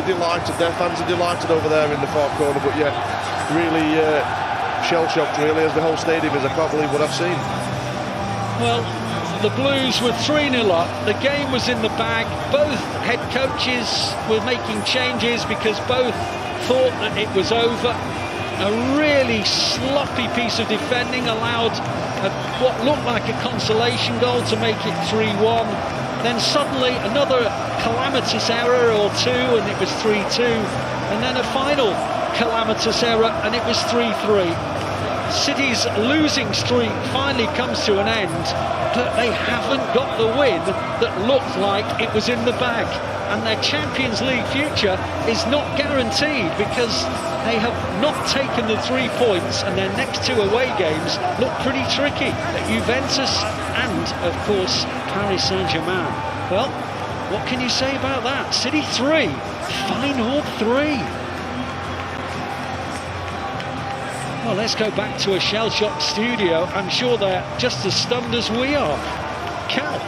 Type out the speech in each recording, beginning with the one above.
they're delighted. Their fans are delighted over there in the far corner. But yeah, really shell-shocked, really, as the whole stadium is. I can't believe what I've seen. Well, the Blues were 3-0 up. The game was in the bag. Both head coaches were making changes because both thought that it was over. A really sloppy piece of defending allowed what looked like a consolation goal to make it 3-1. Then suddenly another calamitous error or two and it was 3-2. And then a final calamitous error and it was 3-3. City's losing streak finally comes to an end, but they haven't got the win that looked like it was in the bag. And their Champions League future is not guaranteed because they have not taken the 3 points and their next 2 away games look pretty tricky at Juventus and, of course, Paris Saint-Germain. Well, what can you say about that? City 3, Feyenoord 3. Well, let's go back to a shell-shocked studio. I'm sure they're just as stunned as we are. Cal.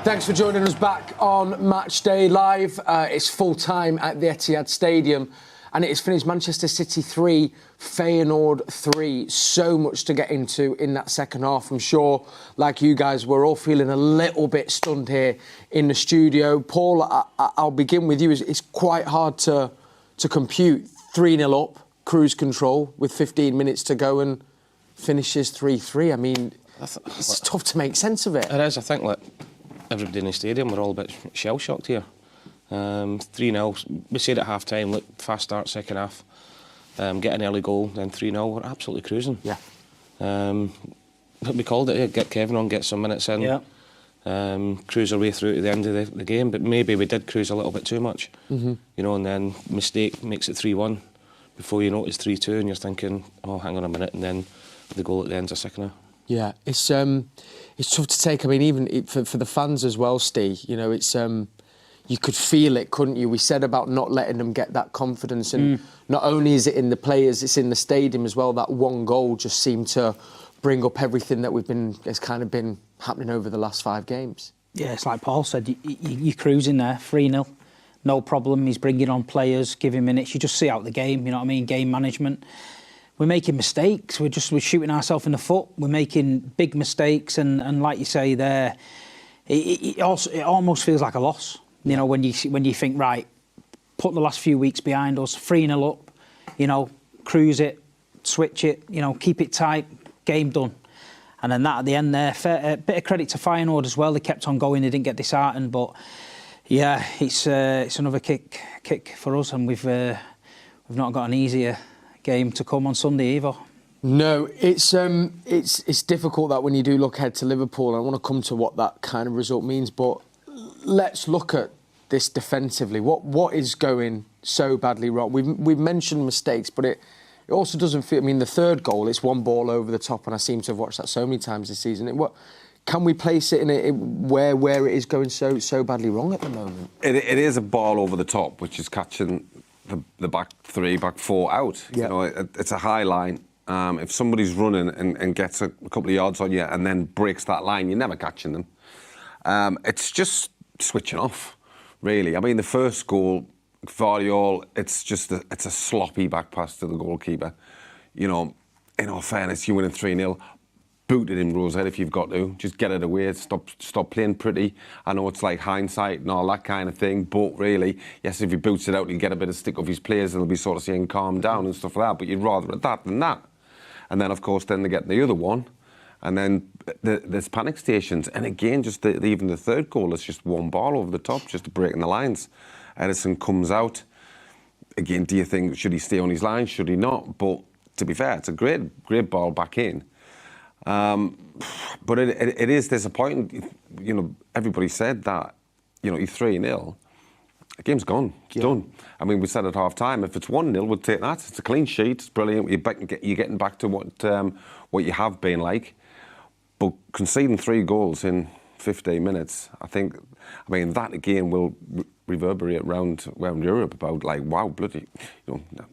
Thanks for joining us back on Matchday Live. It's full time at the Etihad Stadium and it is finished Manchester City 3, Feyenoord 3. So much to get into in that second half. I'm sure, like you guys, we're all feeling a little bit stunned here in the studio. Paul, I'll begin with you. It's quite hard to compute 3-0 up, cruise control with 15 minutes to go and finishes 3-3. I mean, it's tough to make sense of it. It is. I think like everybody in the stadium, we're all a bit shell-shocked here. 3-0, we said at half-time, look, fast start, second half, get an early goal, then 3-0, we're absolutely cruising. Yeah. We called it, get Kevin on, get some minutes in, cruise our way through to the end of the game, but maybe we did cruise a little bit too much, you know, and then mistake makes it 3-1, before you know it's 3-2 and you're thinking, oh, hang on a minute, and then the goal at the end's a second. Yeah, it's tough to take. I mean, even for the fans as well, Steve, you know, it's you could feel it, couldn't you? We said about not letting them get that confidence, and not only is it in the players, it's in the stadium as well. That one goal just seemed to bring up everything that has kind of been happening over the last 5 games. Yeah, it's like Paul said, you're cruising there, 3-0, no problem. He's bringing on players, giving minutes. You just see out the game, you know what I mean? Game management. We're making mistakes. We're shooting ourselves in the foot. We're making big mistakes, and like you say there, it almost feels like a loss. You know, when you think, right, put the last few weeks behind us, 3-0 up, you know, cruise it, switch it, you know, keep it tight, game done. And then that at the end there, a bit of credit to Feyenoord as well. They kept on going. They didn't get disheartened, but yeah, it's another kick for us, and we've not got an easier game to come on Sunday either. No, it's difficult that when you do look ahead to Liverpool. I want to come to what that kind of result means, but let's look at this defensively. What is going so badly wrong? We've mentioned mistakes, but it also doesn't feel. I mean, the third goal, it's one ball over the top, and I seem to have watched that so many times this season. Can we place it in where it is going so badly wrong at the moment? It is a ball over the top, which is catching the back 3, back 4 out. Yeah. You know, it's a high line. If somebody's running and gets a couple of yards on you and then breaks that line, you're never catching them. It's just switching off, really. I mean, the first goal, Vardiol, it's a sloppy back pass to the goalkeeper. You know, in all fairness, you winning 3-0. Boot it in Rosehead if you've got to. Just get it away. Stop playing pretty. I know it's like hindsight and all that kind of thing, but really, yes, if he boots it out, he'll get a bit of stick off his players and they'll be sort of saying calm down and stuff like that, but you'd rather at that than that. And then, of course, then they get the other one, and then there's panic stations. And again, just even the third goal is just one ball over the top, just breaking the lines. Edison comes out. Again, do you think, should he stay on his line? Should he not? But to be fair, it's a great ball back in. But it is disappointing. You know, everybody said that, you know, you're 3-0, the game's gone, it's done. I mean, we said at half-time, if it's 1-0, we'd take that. It's a clean sheet, it's brilliant. You're getting back to what you have been like. But conceding 3 goals in 15 minutes, I mean, that again will reverberate around Europe about, like, wow, bloody, you know,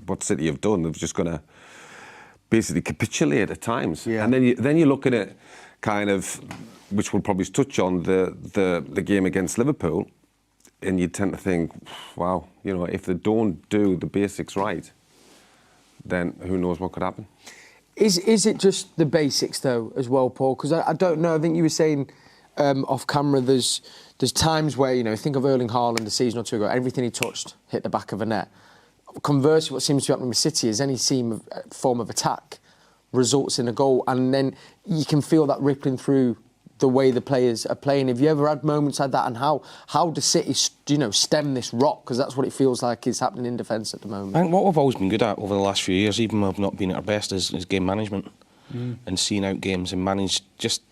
what City have done. They're just going to basically capitulate at times. Yeah. And then you look at it kind of, which we'll probably touch on, the game against Liverpool, and you tend to think, wow, you know, if they don't do the basics right, then who knows what could happen. Is it just the basics though as well, Paul? Because I don't know. I think you were saying off camera there's times where, you know, think of Erling Haaland a season or two ago, everything he touched hit the back of a net. Conversely, what seems to happen with City is any form of attack results in a goal, and then you can feel that rippling through the way the players are playing. Have you ever had moments like that, and how does City, you know, stem this rot? Because that's what it feels like is happening in defence at the moment. I think what we've always been good at over the last few years, even when we've not been at our best, is game management and seeing out games and manage. Just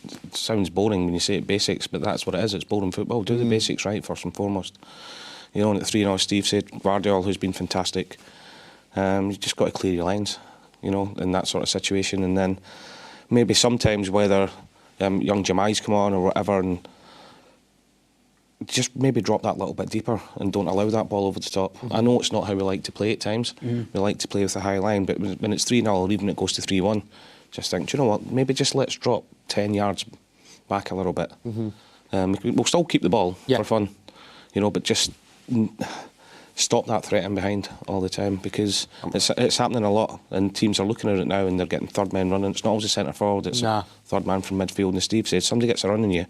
it sounds boring when you say it, basics, but that's what it is. It's boring football. Do the basics right first and foremost. You know, and at 3-0, Steve said, Guardiola, who's been fantastic, you've just got to clear your lines, you know, in that sort of situation. And then maybe sometimes whether young Jamai's come on or whatever, and just maybe drop that little bit deeper and don't allow that ball over the top. I know it's not how we like to play at times. We like to play with a high line, but when it's 3-0 or even it goes to 3-1, just think, do you know what, maybe just let's drop 10 yards back a little bit. We'll still keep the ball for fun, you know, but just stop that threat in behind all the time, because it's happening a lot, and teams are looking at it now and they're getting third men running. It's not always a centre forward, it's a third man from midfield. And Steve said, somebody gets a run on you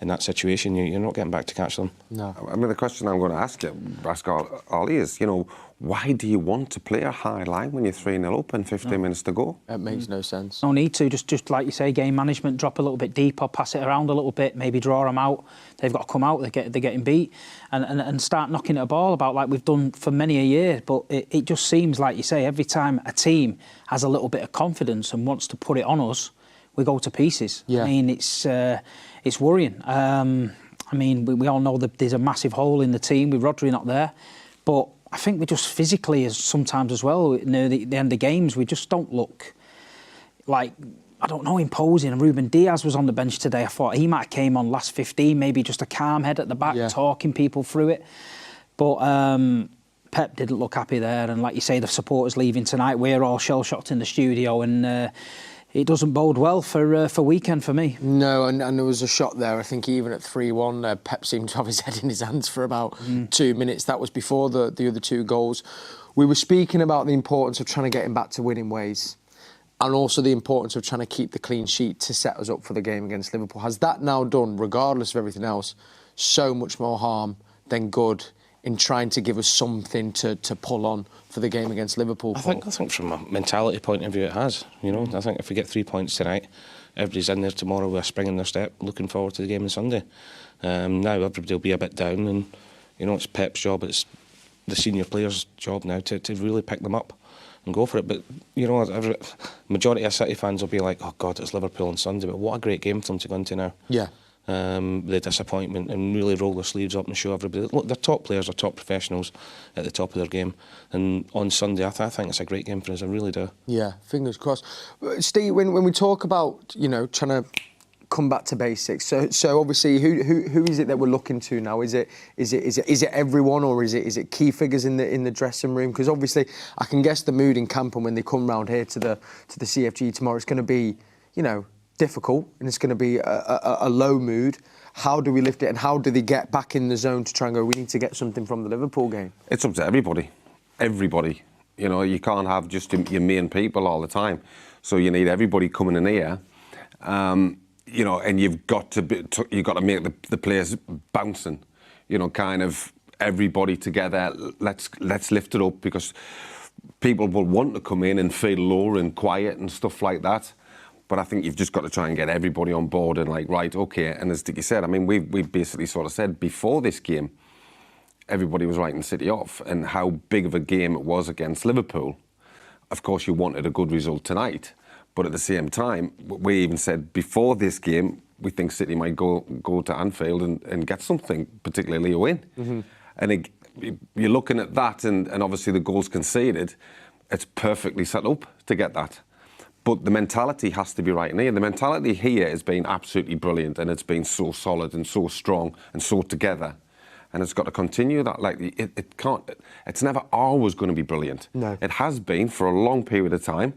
in that situation, you're not getting back to catch them. No. I mean, the question I'm going to ask Ollie is, you know, why do you want to play a high line when you're 3-0 up and 15 minutes to go? It makes no sense. No need to. Just like you say, game management, drop a little bit deeper, pass it around a little bit, maybe draw them out. They've got to come out, they're getting beat, and start knocking at a ball about like we've done for many a year. But it just seems, like you say, every time a team has a little bit of confidence and wants to put it on us, we go to pieces. Yeah. I mean, it's worrying. I mean, we all know that there's a massive hole in the team with Rodri not there, but I think we just physically, as sometimes as well, near the end of games, we just don't look like, I don't know, imposing. And Ruben Diaz was on the bench today. I thought he might have came on last 15, maybe just a calm head at the back, talking people through it. But Pep didn't look happy there. And like you say, the supporters leaving tonight, we're all shell-shocked in the studio, and it doesn't bode well for weekend for me. No, and there was a shot there. I think even at 3-1, Pep seemed to have his head in his hands for about 2 minutes. That was before the other two goals. We were speaking about the importance of trying to get him back to winning ways, and also the importance of trying to keep the clean sheet to set us up for the game against Liverpool. Has that now done, regardless of everything else, so much more harm than good in trying to give us something to pull on for the game against Liverpool? I think from a mentality point of view it has, you know. I think if we get 3 points tonight, everybody's in there tomorrow with a spring in their step, looking forward to the game on Sunday. Now everybody will be a bit down, and, you know, it's Pep's job, it's the senior players' job now to really pick them up and go for it. But, you know, majority of City fans will be like, oh God, it's Liverpool on Sunday, but what a great game for them to go into now. Yeah. The disappointment, and really roll their sleeves up and show everybody, look, they're top players, they're top professionals at the top of their game, and on Sunday I think it's a great game for us, I really do. Yeah, fingers crossed. Steve, when we talk about, you know, trying to come back to basics, so obviously who is it that we're looking to now? Is it everyone, or is it key figures in the dressing room? Because obviously I can guess the mood in camp, and when they come round here to the CFG tomorrow, it's going to be, you know, difficult, and it's going to be a low mood. How do we lift it, and how do they get back in the zone to try and go, we need to get something from the Liverpool game? It's up to everybody. You know, you can't have just your main people all the time. So you need everybody coming in here, you know, and you've got to make the players bouncing. You know, kind of everybody together. Let's lift it up, because people will want to come in and feel low and quiet and stuff like that. But I think you've just got to try and get everybody on board and like, right, okay. And as Dickie said, I mean, we basically sort of said before this game, everybody was writing City off, and how big of a game it was against Liverpool. Of course, you wanted a good result tonight, but at the same time, we even said before this game, we think City might go to Anfield and get something, particularly a win. And you're looking at that, and obviously the goals conceded, it's perfectly set up to get that. But the mentality has to be right in here. The mentality here has been absolutely brilliant, and it's been so solid and so strong and so together. And it's got to continue that. Like, it can't. It's never always going to be brilliant. No. It has been for a long period of time,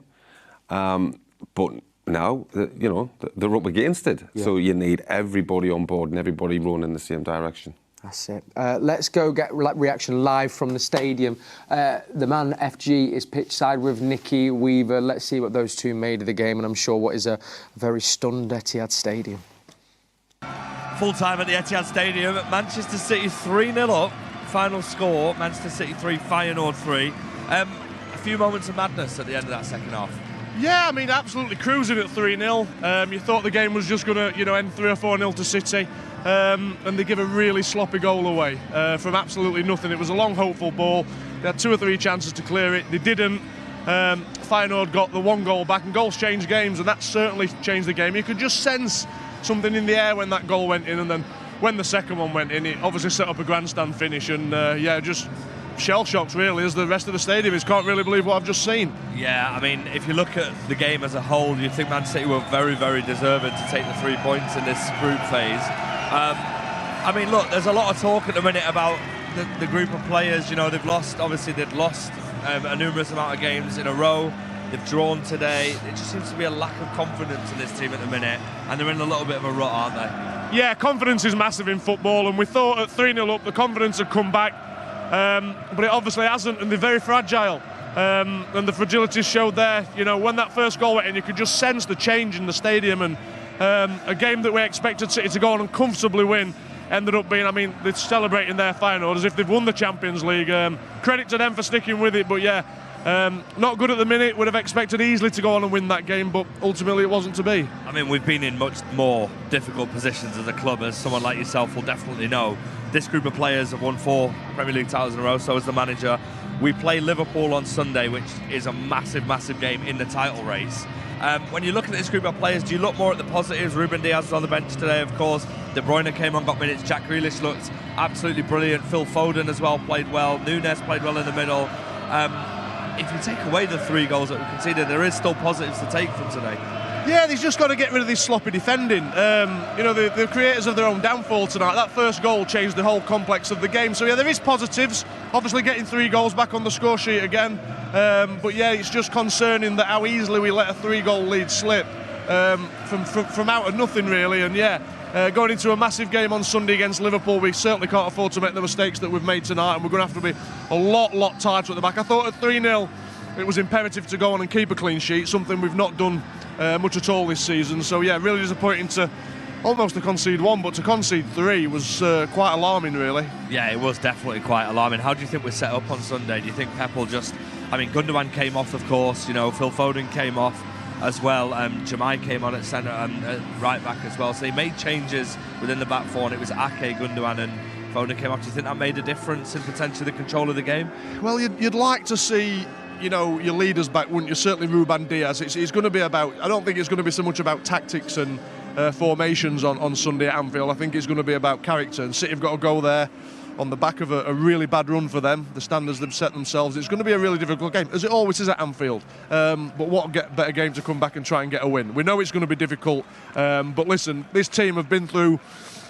But now, you know, they're up against it. Yeah. So you need everybody on board and everybody rowing in the same direction. That's it. Let's go get reaction live from the stadium. The man FG is pitch side with Nicky Weaver. Let's see what those two made of the game, and I'm sure what is a very stunned Etihad Stadium. Full time at the Etihad Stadium. Manchester City 3-0 up. Final score, Manchester City 3, Feyenoord 3. A few moments of madness at the end of that second half. Yeah, I mean, absolutely cruising at 3-0. You thought the game was just going to, end 3 or 4-0 to City. And they give a really sloppy goal away from absolutely nothing. It was a long, hopeful ball. They had 2 or 3 chances to clear it. They didn't. Feyenoord got the 1 goal back, and goals change games, and that certainly changed the game. You could just sense something in the air when that goal went in, and then when the second one went in, it obviously set up a grandstand finish, and just shell-shocked really, as the rest of the stadium is. Can't really believe what I've just seen. Yeah, I mean, if you look at the game as a whole, you'd think Man City were very, very deserving to take the 3 points in this group phase. I mean, look, there's a lot of talk at the minute about the group of players. They've lost a numerous amount of games in a row. They've drawn today. It just seems to be a lack of confidence in this team at the minute, and they're in a little bit of a rut, aren't they? Yeah, confidence is massive in football, and we thought at 3-0 up the confidence had come back, but it obviously hasn't, and they're very fragile. And the fragility showed there. When that first goal went in, you could just sense the change in the stadium, and a game that we expected City to go on and comfortably win ended up being, they're celebrating their Feyenoord as if they've won the Champions League. Credit to them for sticking with it, but yeah, not good at the minute. Would have expected easily to go on and win that game, but ultimately it wasn't to be. We've been in much more difficult positions as a club, as someone like yourself will definitely know. This group of players have won 4 Premier League titles in a row, so has the manager. We play Liverpool on Sunday, which is a massive, massive game in the title race. When you look at this group of players, do you look more at the positives? Ruben Diaz was on the bench today, of course. De Bruyne came on, got minutes. Jack Grealish looked absolutely brilliant. Phil Foden as well played well. Nunes played well in the middle. If you take away the 3 goals that we conceded, there is still positives to take from today. Yeah, they've just got to get rid of this sloppy defending. The creators of their own downfall tonight. That first goal changed the whole complex of the game. So yeah, there is positives. Obviously getting 3 goals back on the score sheet again. But yeah, it's just concerning that how easily we let a 3-goal lead slip from out of nothing really. And yeah, going into a massive game on Sunday against Liverpool, we certainly can't afford to make the mistakes that we've made tonight, and we're going to have to be a lot tighter at the back. I thought at 3-0 it was imperative to go on and keep a clean sheet, something we've not done much at all this season. So yeah, really disappointing to almost to concede 1, but to concede 3 was quite alarming really. Yeah, it was definitely quite alarming. How do you think we're set up on Sunday? Do you think Pep will just... Gundogan came off, of course, Phil Foden came off as well, Jamai came on at centre and right back as well, so he made changes within the back 4, and it was Ake, Gundogan and Foden came off. Do you think that made a difference in potentially the control of the game? Well, you'd like to see your leaders back, wouldn't you? Certainly Ruben Diaz. It's going to be about... I don't think it's going to be so much about tactics and formations on Sunday at Anfield. I think it's going to be about character, and City have got to go there on the back of a really bad run for them, the standards they've set themselves. It's going to be a really difficult game, as it always is at Anfield. But what better game to come back and try and get a win? We know it's going to be difficult, but listen, this team have been through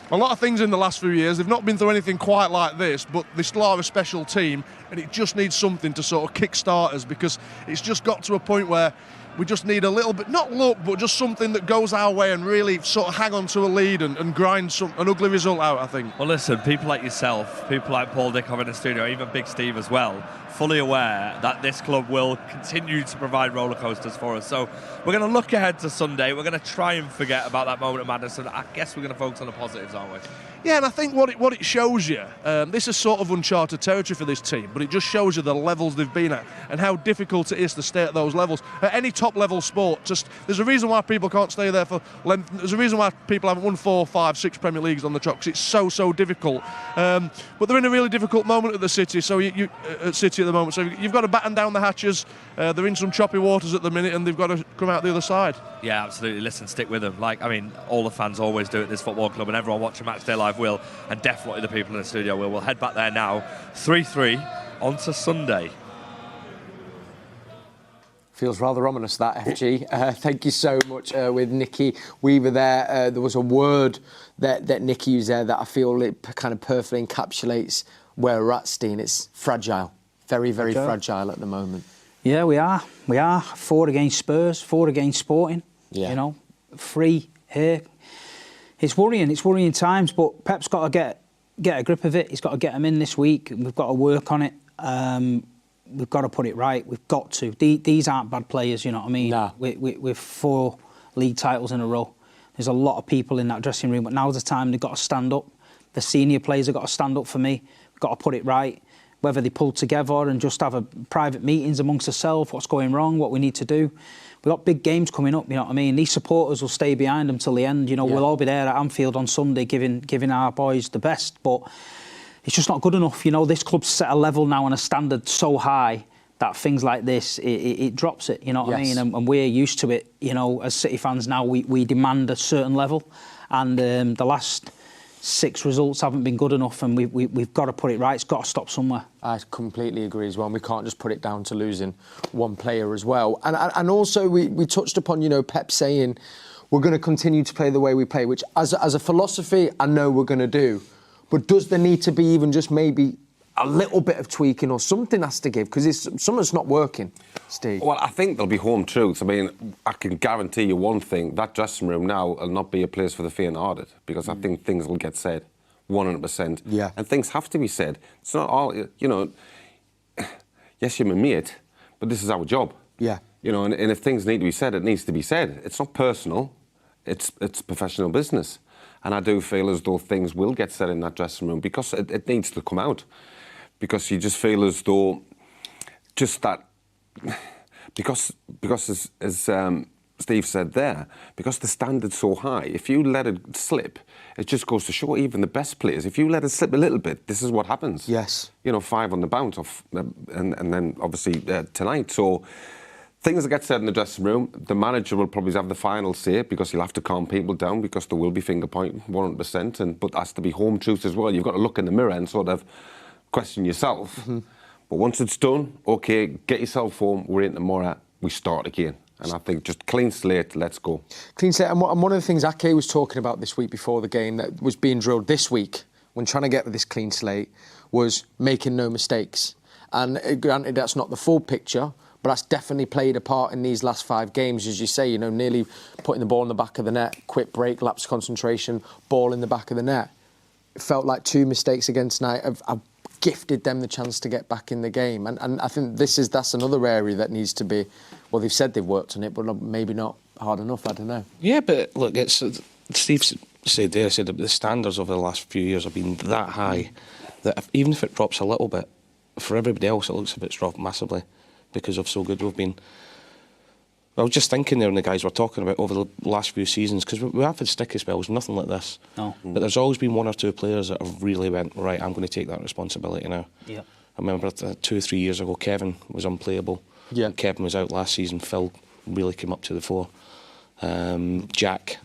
a lot of things in the last few years. They've not been through anything quite like this, but they still are a special team, and it just needs something to sort of kick-start us, because it's just got to a point where we just need a little bit, not luck, but just something that goes our way and really sort of hang on to a lead and grind an ugly result out, I think. Well, listen, people like yourself, people like Paul Dickov in the studio, even Big Steve as well, fully aware that this club will continue to provide roller coasters for us. So we're going to look ahead to Sunday. We're going to try and forget about that moment of madness, and I guess we're going to focus on the positives, aren't we? Yeah, and I think what it shows you, this is sort of uncharted territory for this team, but it just shows you the levels they've been at and how difficult it is to stay at those levels. At any top-level sport, there's a reason why people can't stay there for length. There's a reason why people haven't won 4, 5, 6 Premier Leagues on the trot, because it's so difficult. But they're in a really difficult moment at the City, at City at the moment. So you've got to batten down the hatches. They're in some choppy waters at the minute, and they've got to come out the other side. Yeah, absolutely. Listen, stick with them. All the fans always do at this football club, and everyone watching Matchday Live will, and definitely the people in the studio will. We'll head back there now. 3-3 on to Sunday. Feels rather ominous, that, FG. Thank you so much with Nicky Weaver there. There was a word that Nicky used there that I feel it kind of perfectly encapsulates where we're at, Steen. It's fragile. Very fragile at the moment. Yeah, we are. 4 against Spurs, 4 against Sporting. Yeah. You know, 3 here. It's worrying times, but Pep's got to get a grip of it. He's got to get them in this week. We've got to work on it. We've got to put it right. We've got to. These aren't bad players, you know what I mean? Nah. With 4 league titles in a row. There's a lot of people in that dressing room, but now's the time they've got to stand up. The senior players have got to stand up for me. We've got to put it right. Whether they pull together and just have private meetings amongst themselves, what's going wrong, what we need to do. We've got big games coming up, you know what I mean? These supporters will stay behind them till the end. You know, we'll all be there at Anfield on Sunday giving our boys the best, but it's just not good enough. You know, this club's set a level now and a standard so high that things like this, it drops it, you know what I mean? And we're used to it, you know, as City fans now, we demand a certain level. And the last 6 results haven't been good enough, and we've got to put it right. It's got to stop somewhere. I completely agree as well. And we can't just put it down to losing one player as well. And also we touched upon, you know, Pep saying we're going to continue to play the way we play, which as a philosophy, I know we're going to do. But does there need to be even just maybe a little bit of tweaking or something has to give? Because something's not working, Steve. Well, I think there'll be home truths. I mean, I can guarantee you one thing, that dressing room now will not be a place for the Feyenoord, because I think things will get said, 100%. Yeah. And things have to be said. It's not all, you know, yes, you're my mate, but this is our job. Yeah. You know, and if things need to be said, it needs to be said. It's not personal, it's professional business. And I do feel as though things will get said in that dressing room, because it needs to come out. Because you just feel as though just that, because as Steve said there, because the standard's so high, if you let it slip, it just goes to show even the best players, if you let it slip a little bit, this is what happens. Yes. You know, 5 on the bounce, and then obviously tonight. So things that get said in the dressing room, the manager will probably have the final say, because he'll have to calm people down, because there will be finger pointing, 100%, but has to be home truths as well. You've got to look in the mirror and sort of question yourself. Mm-hmm. But once it's done, OK, get yourself home, we're in tomorrow, we start again. And I think just clean slate, let's go. Clean slate, and one of the things Ake was talking about this week before the game that was being drilled this week when trying to get this clean slate was making no mistakes. And granted, that's not the full picture, but that's definitely played a part in these last 5 games, as you say, you know, nearly putting the ball in the back of the net, quick break, lapse concentration, ball in the back of the net. It felt like 2 mistakes against Knight have gifted them the chance to get back in the game. And I think that's another area that needs to be, well, they've said they've worked on it, but maybe not hard enough, I don't know. Yeah, but look, it's Steve said there, that the standards over the last few years have been that high that even if it drops a little bit, for everybody else it looks as if it's dropped massively because of so good we've been. I was just thinking there, and the guys were talking about over the last few seasons, because we have had sticky spells, nothing like this. No. But there's always been 1 or 2 players that have really went, right, I'm going to take that responsibility now. Yeah. I remember 2 or 3 years ago, Kevin was unplayable. Yeah. Kevin was out last season. Phil really came up to the fore. Jack,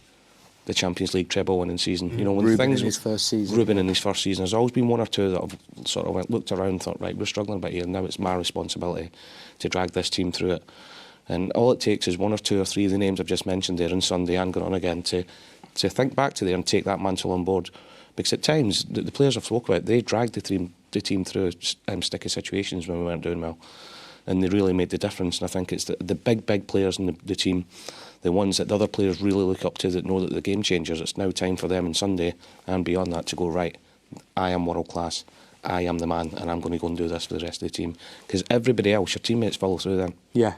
the Champions League treble winning season. You know, when Ruben things in his first season. Ruben in his first season. There's always been 1 or 2 that have sort of looked around and thought, right, we're struggling a bit here. Now it's my responsibility to drag this team through it. And all it takes is 1 or 2 or 3 of the names I've just mentioned there on Sunday and going on again to think back to there and take that mantle on board. Because at times, the players I've spoken about, they dragged the team through sticky situations when we weren't doing well. And they really made the difference. And I think it's the big players in the team, the ones that the other players really look up to, that know that the game changers. It's now time for them on Sunday and beyond that to go, right, I am world class. I am the man, and I'm going to go and do this for the rest of the team. Because everybody else, your teammates, follow through them. Yeah.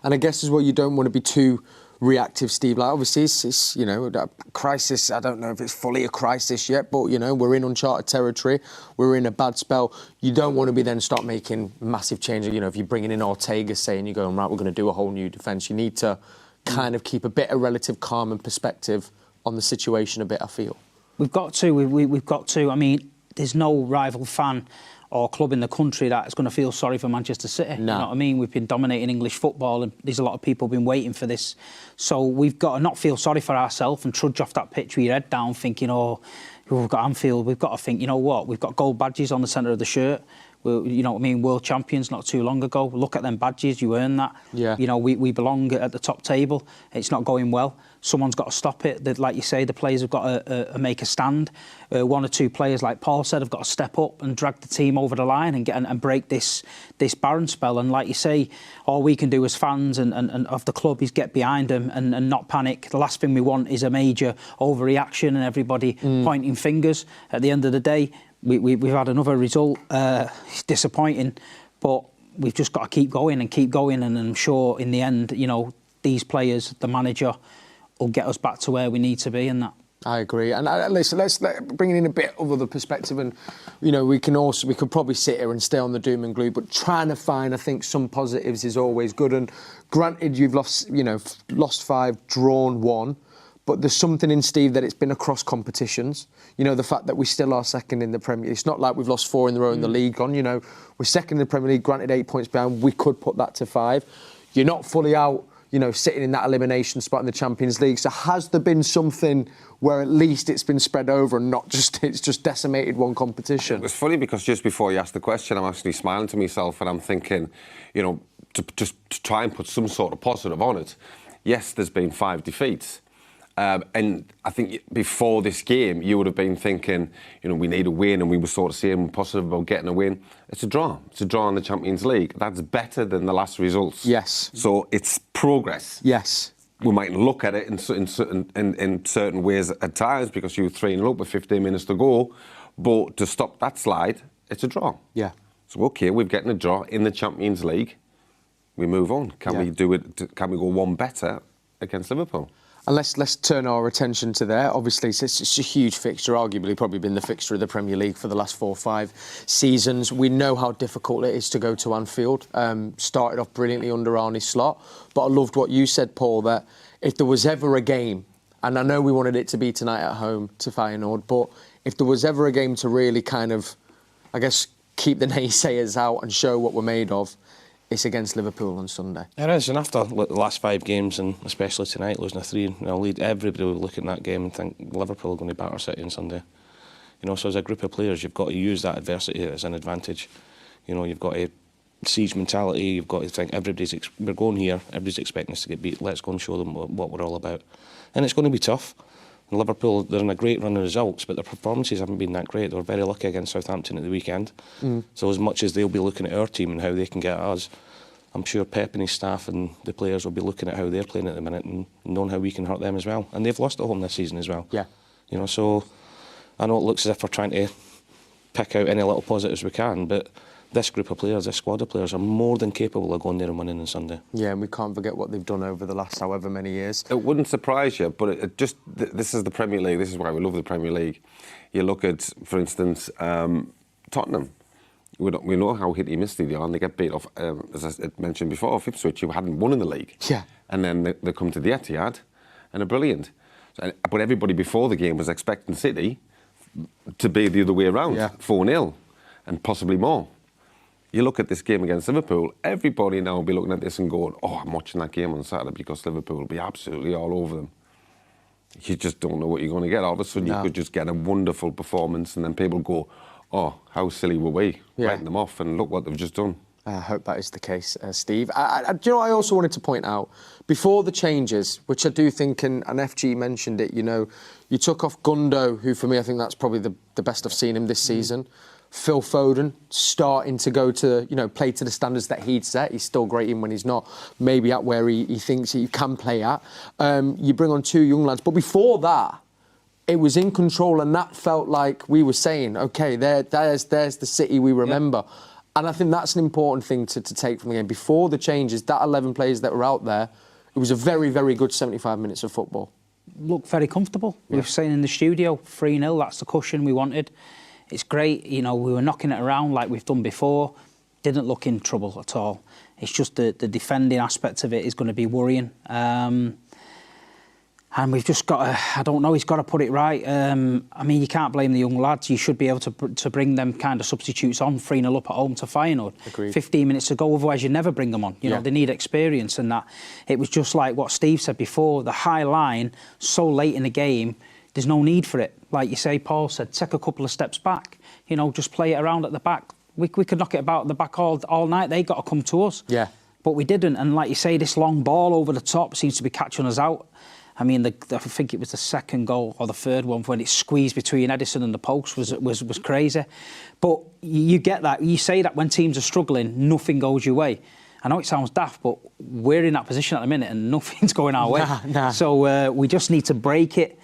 And I guess as well, you don't want to be too reactive, Steve. Like, obviously, it's you know, a crisis. I don't know if it's fully a crisis yet, but, you know, we're in uncharted territory. We're in a bad spell. You don't want to be then start making massive changes. You know, if you're bringing in Ortega, saying you're going, right, we're going to do a whole new defence, you need to kind of keep a bit of relative calm and perspective on the situation a bit, I feel. We've got to. We've got to. I mean, there's no rival fan or club in the country that's going to feel sorry for Manchester City. No. You know what I mean? We've been dominating English football, and there's a lot of people been waiting for this. So we've got to not feel sorry for ourselves and trudge off that pitch with your head down thinking, oh, we've got Anfield. We've got to think, you know what? We've got gold badges on the centre of the shirt. you know what I mean, world champions not too long ago. Look at them badges, you earn that. Yeah. You know, we belong at the top table. It's not going well. Someone's got to stop it. Like you say, the players have got to make a stand. One or two players, like Paul said, have got to step up and drag the team over the line and break this barren spell. And like you say, all we can do as fans and of the club is get behind them and not panic. The last thing we want is a major overreaction and everybody pointing fingers. At the end of the day, we've had another result. It's disappointing, but we've just got to keep going, and I'm sure in the end, you know, these players, the manager, will get us back to where we need to be and that. I agree. And listen, let's bring in a bit of other perspective. And, you know, we could probably sit here and stay on the doom and gloom, but trying to find, I think, some positives is always good. And granted, you've lost 5, drawn 1. But there's something in, Steve, that it's been across competitions. You know, the fact that we still are second in the Premier League. It's not like we've lost 4 in a row in the league. You know, we're second in the Premier League, granted 8 points behind. We could put that to 5. You're not fully out, you know, sitting in that elimination spot in the Champions League. So has there been something where at least it's been spread over and not just, it's just decimated one competition? It's funny because just before you asked the question, I'm actually smiling to myself and I'm thinking, you know, to try and put some sort of positive on it. Yes, there's been 5 defeats. And I think before this game, you would have been thinking, you know, we need a win, and we were sort of saying positive about getting a win. It's a draw. It's a draw in the Champions League. That's better than the last results. Yes. So it's progress. Yes. We might look at it in certain ways at times because you were 3-0 up with 15 minutes to go. But to stop that slide, it's a draw. Yeah. So, OK, we're getting a draw in the Champions League. We move on. Can we do it? Can we go one better against Liverpool? And let's turn our attention to there. Obviously, it's a huge fixture, arguably probably been the fixture of the Premier League for the last 4 or 5 seasons. We know how difficult it is to go to Anfield. Started off brilliantly under Arne Slot. But I loved what you said, Paul, that if there was ever a game, and I know we wanted it to be tonight at home to Feyenoord, but if there was ever a game to really kind of, I guess, keep the naysayers out and show what we're made of, it's against Liverpool on Sunday. It is, and after the last 5 games, and especially tonight, losing a 3-0 lead, everybody will look at that game and think Liverpool are going to batter City on Sunday. You know, so as a group of players, you've got to use that adversity as an advantage. You know, you've got a siege mentality. You've got to think we're going here. Everybody's expecting us to get beat. Let's go and show them what we're all about. And it's going to be tough. And Liverpool, they're in a great run of results, but their performances haven't been that great. They were very lucky against Southampton at the weekend. So as much as they'll be looking at our team and how they can get at us, I'm sure Pep and his staff and the players will be looking at how they're playing at the minute and knowing how we can hurt them as well. And they've lost at home this season as well. Yeah. You know, so I know it looks as if we're trying to pick out any little positives we can, but this group of players, this squad of players, are more than capable of going there and winning on Sunday. Yeah, and we can't forget what they've done over the last however many years. It wouldn't surprise you, but this is the Premier League. This is why we love the Premier League. You look at, for instance, Tottenham. We know how hit-y misty they are, and they get beat off, as I mentioned before, off Ipswich, who hadn't won in the league. Yeah. And then they come to the Etihad and are brilliant. But everybody before the game was expecting City to be the other way around, 4-0, and possibly more. You look at this game against Liverpool, everybody now will be looking at this and going, oh, I'm watching that game on Saturday because Liverpool will be absolutely all over them. You just don't know what you're going to get. All of a sudden, you could just get a wonderful performance, and then people go, oh, how silly were we, writing them off, and look what they've just done. I hope that is the case, Steve. Do you know what I also wanted to point out? Before the changes, which I do think, and FG mentioned it, you know, you took off Gundo, who for me, I think that's probably the best I've seen him this season. Phil Foden starting to go to, you know, play to the standards that he'd set. He's still great in when he's not maybe at where he thinks he can play at. You bring on 2 young lads. But before that, it was in control, and that felt like we were saying, OK, there's the City we remember. Yeah. And I think that's an important thing to take from the game. Before the changes, that 11 players that were out there, it was a very, very good 75 minutes of football. Looked very comfortable. We were saying in the studio, 3-0, that's the cushion we wanted. It's great, you know, we were knocking it around like we've done before. Didn't look in trouble at all. It's just the defending aspect of it is going to be worrying. And we've just got to, I don't know, he's got to put it right. I mean, you can't blame the young lads. You should be able to bring them kind of substitutes on, 3-0 up at home to Feyenoord. Agreed. 15 minutes to go, otherwise you never bring them on. You know, they need experience and that. It was just like what Steve said before, the high line, so late in the game, there's no need for it. Like you say, Paul said, take a couple of steps back. You know, just play it around at the back. We could knock it about the back all night. They got to come to us. Yeah. But we didn't. And like you say, this long ball over the top seems to be catching us out. I mean, I think it was the second goal or the third one when it squeezed between Edison and the post was crazy. But you get that. You say that when teams are struggling, nothing goes your way. I know it sounds daft, but we're in that position at the minute and nothing's going our way. Nah. So we just need to break it.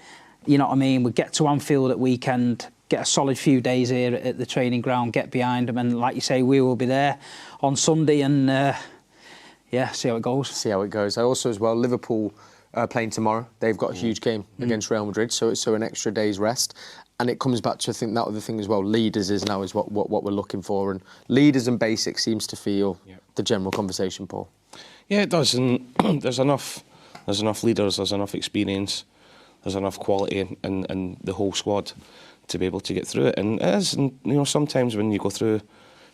You know what I mean? We get to Anfield at weekend, get a solid few days here at the training ground, get behind them. And like you say, we will be there on Sunday and, see how it goes. See how it goes. Also, as well, Liverpool playing tomorrow. They've got a huge game against Real Madrid, so an extra day's rest. And it comes back to, I think, that other thing as well, leaders is what we're looking for. And leaders and basics seems to feel the general conversation, Paul. Yeah, it does. And there's enough leaders, there's enough experience, there's enough quality in the whole squad to be able to get through it. And it is, and, you know, sometimes when you go through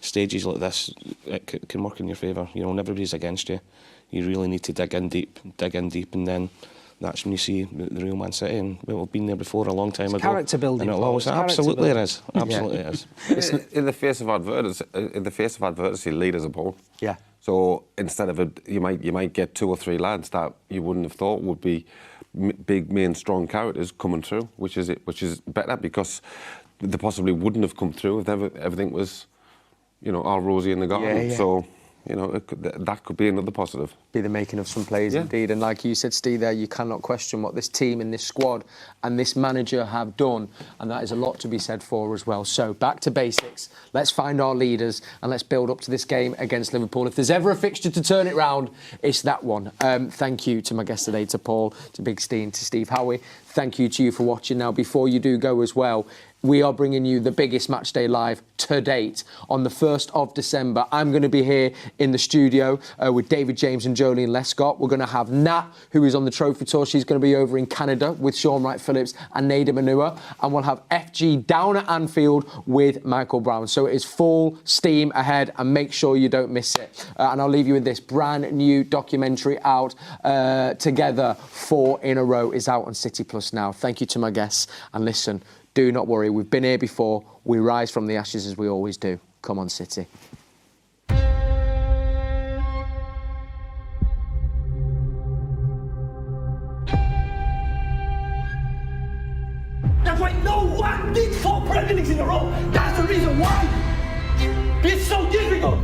stages like this, it can work in your favour. You know, and everybody's against you. You really need to dig in deep, and then that's when you see the real Man City. And we've been there before a long time ago. Character building. And it'll always, absolutely it is. Absolutely it is. In the face of adversity, leaders are born. Yeah. So instead of you might get 2 or 3 lads that you wouldn't have thought would be big, main, strong characters coming through, which is better because they possibly wouldn't have come through if everything was, you know, all rosy in the garden. Yeah. So, you know, that could be another positive. Be the making of some players, indeed. And like you said, Steve, there, you cannot question what this team and this squad and this manager have done. And that is a lot to be said for as well. So, back to basics. Let's find our leaders and let's build up to this game against Liverpool. If there's ever a fixture to turn it round, it's that one. Thank you to my guest today, to Paul, to Big Steve, to Steve Howey. Thank you to you for watching. Now, before you do go as well, we are bringing you the biggest Matchday live to date on the 1st of December. I'm going to be here in the studio with David James and Jolene Lescott. We're going to have Nat, who is on the trophy tour. She's going to be over in Canada with Sean Wright-Phillips and Nader Manua. And we'll have FG down at Anfield with Michael Brown. So it is full steam ahead and make sure you don't miss it. And I'll leave you with this brand new documentary out, Together 4 in a Row, is out on City Plus now. Thank you to my guests. And listen, do not worry, we've been here before. We rise from the ashes as we always do. Come on, City. That's why no one did 4 Premier Leagues in a row. That's the reason why it's so difficult.